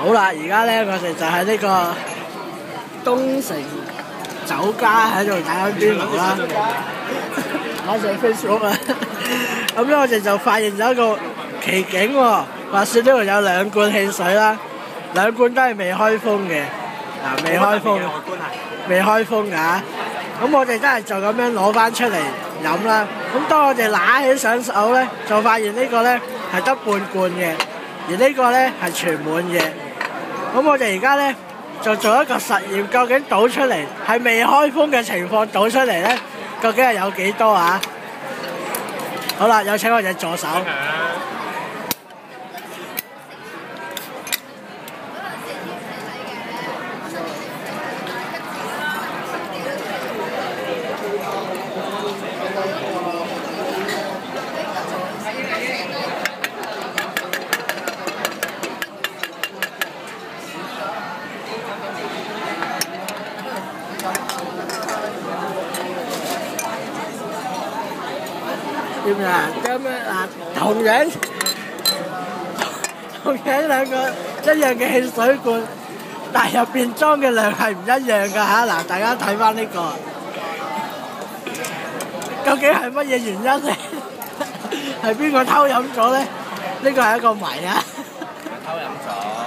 好啦，而家咧我哋就喺呢個東城酒家喺度打緊邊爐啦，打上 Facebook 啊！咁咧我哋就發現咗一個奇景喎，話説呢度有兩罐汽水啦，兩罐都係未開封嘅，未開封，未開封㗎。咁我哋真係就咁樣攞翻出嚟飲啦。咁當我哋拿起上手咧，就發現呢個咧係得半罐嘅，而呢個咧係全滿嘅。咁我哋而家咧就做一個實驗，究竟倒出嚟係未開封嘅情況倒出嚟咧，究竟係有幾多啊？好啦，有請我哋助手。點啊？咁啊，同樣兩個一樣嘅汽水罐，但係入邊裝嘅量係唔一樣㗎嚇。嗱，大家睇翻呢個，究竟係乜嘢原因咧？係邊個偷飲咗咧？呢個係一個謎啊！偷飲咗。